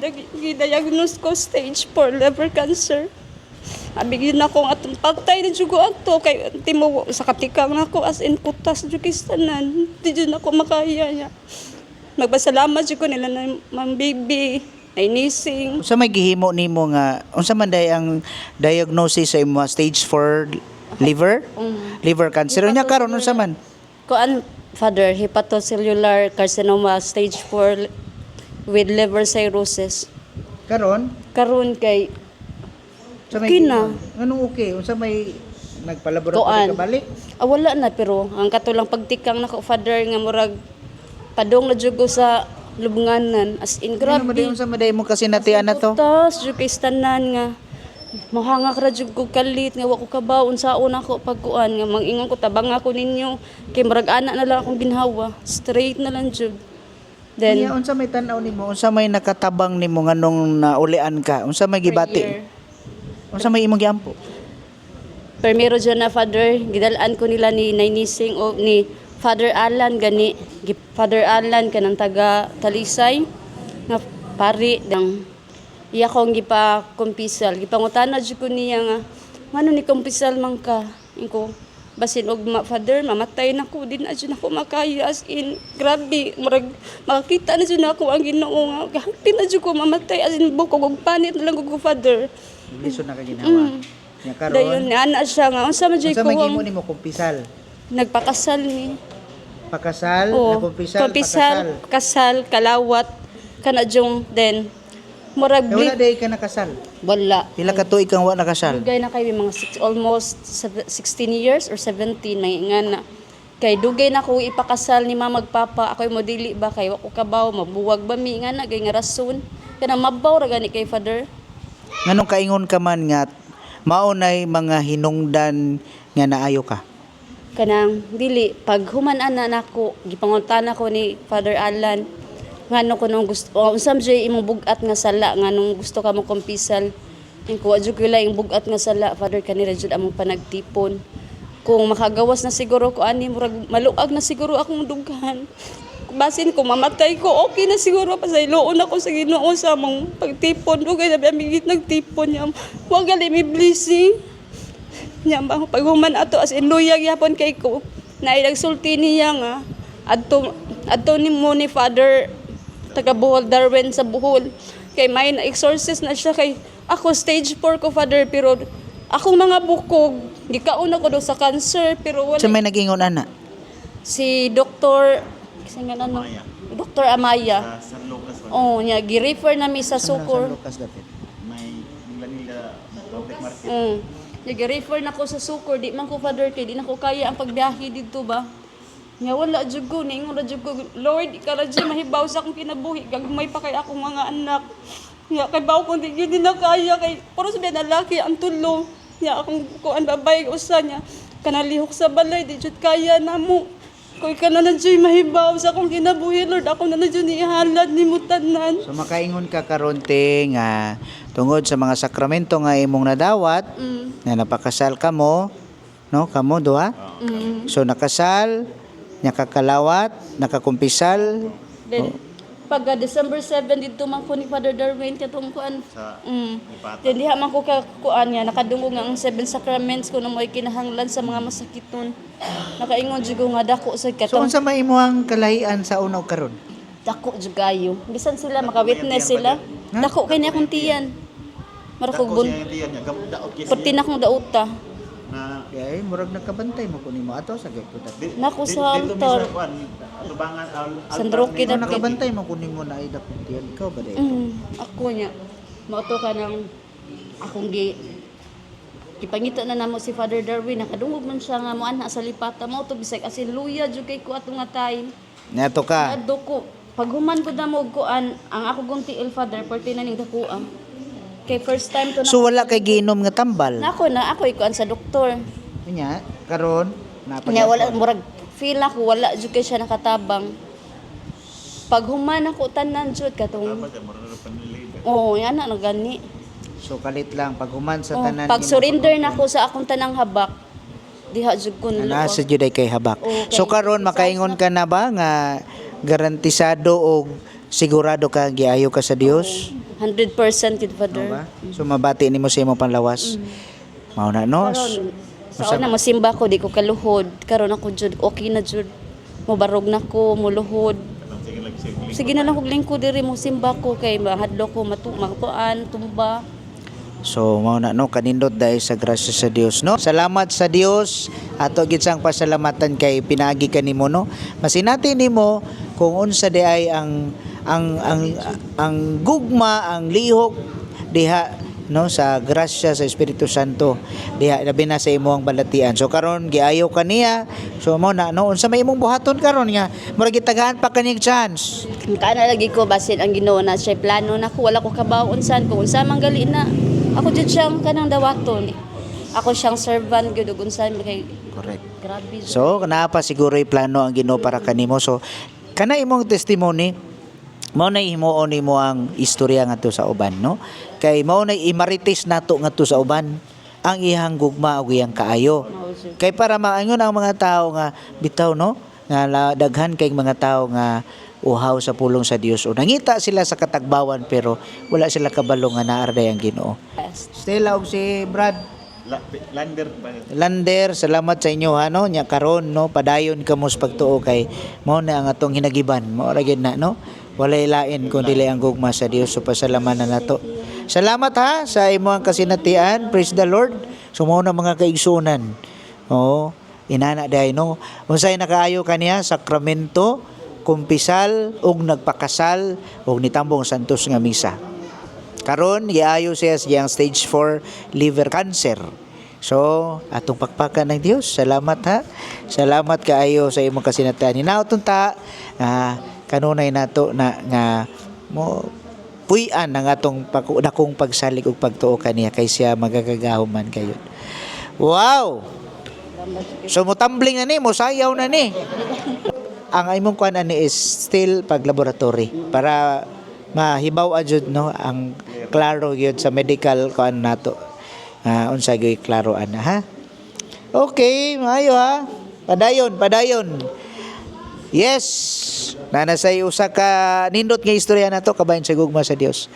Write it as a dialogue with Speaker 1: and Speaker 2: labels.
Speaker 1: Gidiagnose ko stage 4 liver cancer. Abigin ako atong pagtay na jugo ato kay timo sa katikang nako as in putas jud kay tanan. Di jud ako makaya niya. Magpasalamat jud ko nila na Ma'am Baby, ay nising.
Speaker 2: Unsa may gihimo nimo nga unsa man day ang diagnosis sa imo stage 4 liver? Liver cancer nya karon unsa man?
Speaker 1: Kuan father hepatocellular carcinoma stage 4 with liver cirrhosis.
Speaker 2: Karon
Speaker 1: Karon kay
Speaker 2: sa may
Speaker 1: okay na.
Speaker 2: Anong okay? Unsa may nagpalaboratory
Speaker 1: Kuan.
Speaker 2: ka balik?
Speaker 1: Wala na pero ang katulang pagtikang nako father nga murag padong na jud ko sa lubnganan as in
Speaker 2: Ano mo day
Speaker 1: grabe.
Speaker 2: unsa maday mo kasi natian na to?
Speaker 1: Putas jud kay tanan nga mahangak ra jud ko kalit nga wa ko kabaw unsaon ako pagkuan nga mangingon ko tabang ako ninyo kay murag ana na lang akong ginhawa straight na lang jud. Then
Speaker 2: Niya unsa may tan-aw nimo? Unsa may nakatabang nimo nganong naulian ka? Unsa may gibati? Unsa may imong giampo?
Speaker 1: Primero dyan na father, gidalaan ko nila ni Nainising o ni Father Alan gani. Father Alan kanang taga Talisay nga pari ng iya kong gipa kumpisal. Gipangutana jud ko niya nga ngano ni kumpisal man ka? Inko basin og father mamatay na ko din adyo na ko makaya as in grabe murag makita na jud ako ang Ginoo nga gahapin na jud ko mamatay as in bukog og panit na lang ko father.
Speaker 2: Lisod na ka ginawa. Nya
Speaker 1: Dayon
Speaker 2: karon.
Speaker 1: ana siya nga unsa man jud
Speaker 2: Unsa
Speaker 1: ko
Speaker 2: may
Speaker 1: ang
Speaker 2: gimo nimo kumpisal?
Speaker 1: nagpakasal ni.
Speaker 2: Pakasal,
Speaker 1: Oo,
Speaker 2: nakumpisal,
Speaker 1: kumpisal,
Speaker 2: pakasal.
Speaker 1: kasal, kalawat, kanadjong then murag
Speaker 2: Eh, wala day ka nakasal.
Speaker 1: wala.
Speaker 2: Pila ka tuig kang wa nakasal?
Speaker 1: Dugay na kay mga almost 16 years or 17 may nga na. Kay dugay na ko ipakasal ni mama magpapa ako mo dili ba kay wa ko kabaw mabuwag ba mi nga na gay nga rason. Kana mabaw ra gani kay father.
Speaker 2: Nganong kaingon ka man nga maunay mga hinungdan nga naayo ka?
Speaker 1: Kanang dili pag human-an na nako gipangutana ko ni Father Alan ngano ko nung gusto unsam jay imong bugat nga sala nganong gusto ka mo kumpisal ingko adyo ko laing bugat nga sala father kanira jud among panagtipon kung makagawas na siguro ko ani murag maluag na siguro akong dughan basin ko mamatay ko okay na siguro pa sa iloon ako sa Ginoo sa among pagtipon ugay na amigit nagtipon niya wa gali mi blessing niya ba pag human ato as in luyag yapon kay ko na nagsulti niya nga adto ni mo ni father taga Bohol Darwin sa Bohol kay may exorcist na siya kay ako stage 4 ko father pero akong mga bukog gikaon ako do sa cancer pero wala
Speaker 2: Sa may nag-ingon ana?
Speaker 1: si Dr. kasi nga ano Dr. Amaya
Speaker 3: San Lucas
Speaker 1: oh niya gi-refer na mi sa
Speaker 2: Sa
Speaker 1: Sukor
Speaker 2: Lucas dapit.
Speaker 3: may nila public market.
Speaker 1: Nag-refer na ko sa Sukor, di man ko father kay di na ko kaya ang pagbiyahe dito ba. Nga wala jud ko ningon ra jud ko Lord ikaw ra jud mahibaw sa akong kinabuhi gagmay pa kay akong mga anak. Nga kay baw ko di gyud na kaya kay puro sabi na laki ang tulo. Nga akong kuan babay usa niya kanalihok sa balay di jud kaya namo. Koy kana na jud mahibaw sa akong kinabuhi Lord ako na jud ihalad nimo tanan.
Speaker 2: So makaingon ka karon te nga tungod sa mga sakramento nga imong nadawat na napakasal ka mo, no? Kamo duha. So nakasal, nakakalawat, nakakumpisal.
Speaker 1: Then pag December 7 dito man ko ni Father Darwin katong kuan
Speaker 3: Sa Ipata.
Speaker 1: Then diha man ko kuan niya nakadungog nga ang 7 sacraments ko na mo'y kinahanglan sa mga masakiton. Nakaingon jud ko nga dako sa
Speaker 2: So
Speaker 1: katong
Speaker 2: unsa may imong kalahian sa unaw karon?
Speaker 1: dako jud kayo. Bisan sila maka-witness sila. Dako kay ni akong tiyan. Mara ko
Speaker 3: Dako
Speaker 1: bun.
Speaker 3: siya yung tiyan niya. Daot kaya
Speaker 1: Perti na akong dauta.
Speaker 3: na
Speaker 2: Kay murag nakabantay mo kunin mo ato sa gay putat.
Speaker 1: Nako sa altar.
Speaker 3: Tubangan
Speaker 1: San Roque
Speaker 2: Kung
Speaker 1: na
Speaker 2: nakabantay mo kunin mo na ay dapit yan. Ikaw ba day?
Speaker 1: Ako niya. Mauto ka ng akong ipangita na namo si Father Darwin nakadungog man siya nga mo ana sa lipata mo to bisag asin luya jud kay ko atong nga time.
Speaker 2: Nato ka.
Speaker 1: Adto ko pag human ko na mo og kuan ang ako gong TL Father perti na ning dakuan. Kay first time to na
Speaker 2: So wala kay giinom nga tambal.
Speaker 1: ako ikuan sa doktor.
Speaker 2: Nya karon
Speaker 1: Nya wala murag feel ako wala jud kay siya nakatabang. Pag human ako tanan jud katong oh yan na gani.
Speaker 2: So kalit lang pag human sa
Speaker 1: Oh,
Speaker 2: tanan.
Speaker 1: pag surrender na ko sa akong tanang habak diha jud ko
Speaker 2: Ana sa juday kay habak.
Speaker 1: Okay.
Speaker 2: So karon makaingon ka na ba nga garantisado o sigurado ka giayo ka sa Dios?
Speaker 1: 100% gid
Speaker 2: No
Speaker 1: Father.
Speaker 2: ba? So mabati nimo sa imong panlawas. Mao na no.
Speaker 1: Karon sa una mosimba ko di ko kaluhod. Karon ako jud okay na jud. Mobarog na ko, muluhod.
Speaker 3: Anong sige lang sige.
Speaker 1: Sige na lang kog lingkod diri mosimba ko kay mahadlo ko matumakuan, tumba.
Speaker 2: So mao na no kanindot dahil sa grasya sa Dios no. Salamat sa Dios ato gid sang pasalamatan kay pinaagi kanimo no. Masinati nimo kung unsa di ay ang gugma, ang lihok diha no sa grasya sa Espiritu Santo diha labi na sa imong balatian. So karon giayo kaniya. So mao na no unsa may imong buhaton karon nga murag gitagaan pa kaning chance.
Speaker 1: Kana lagi ko basin ang Ginoo na siya plano nako wala ko kabaw unsan kung unsa man gali na. Ako jud siyang kanang dawaton. Ako siyang servant gyud ug unsan kay
Speaker 2: Correct.
Speaker 1: grabe.
Speaker 2: So kana pa siguro plano ang Ginoo para kanimo. So kana imong testimony mao na himuon nimo ang istorya ngadto sa uban no. Kay mao na imarites nato ngadto sa uban ang ihang gugma ug iyang kaayo. Kay para maangon ang mga tao nga bitaw no nga daghan kay mga tao nga uhaw sa pulong sa Dios o nangita sila sa katagbawan pero wala sila kabalo nga naarday ang Ginoo. Stella og si Brad
Speaker 3: Lander ba?
Speaker 2: Lander, salamat sa inyo no nya karon no padayon kamo sa pagtuo kay mao na ang atong hinagiban. Mao ra gyud na no. Walay lain kundi ang gugma sa Dios so pasalamanan nato. Salamat ha sa imong kasinatian. Praise the Lord. So mao na mga kaigsunan. Oo, inana day no. Unsay nakaayo kaniya sakramento, kumpisal ug nagpakasal ug nitambong santos nga misa. Karon giayo siya sa iyang stage 4 liver cancer. So, atong pakpakan ng Dios. Salamat ha. Salamat kaayo sa imong kasinatian. Hinautong ta kanunay nato na nga mo puy-an ang atong dakong pagsalig ug pagtuo kaniya kay siya magagagahuman kayo. Wow! So mo tumbling na ni, mo sayaw na ni. Ang imong kuan ani is still pag laboratory para mahibaw ajud no ang klaro gyud sa medical kuan nato. Unsa gyud klaro ana ha. Okay, maayo ha. Padayon. Yes. Nanasay usa ka nindot nga istorya nato kabahin sa gugma sa Dios.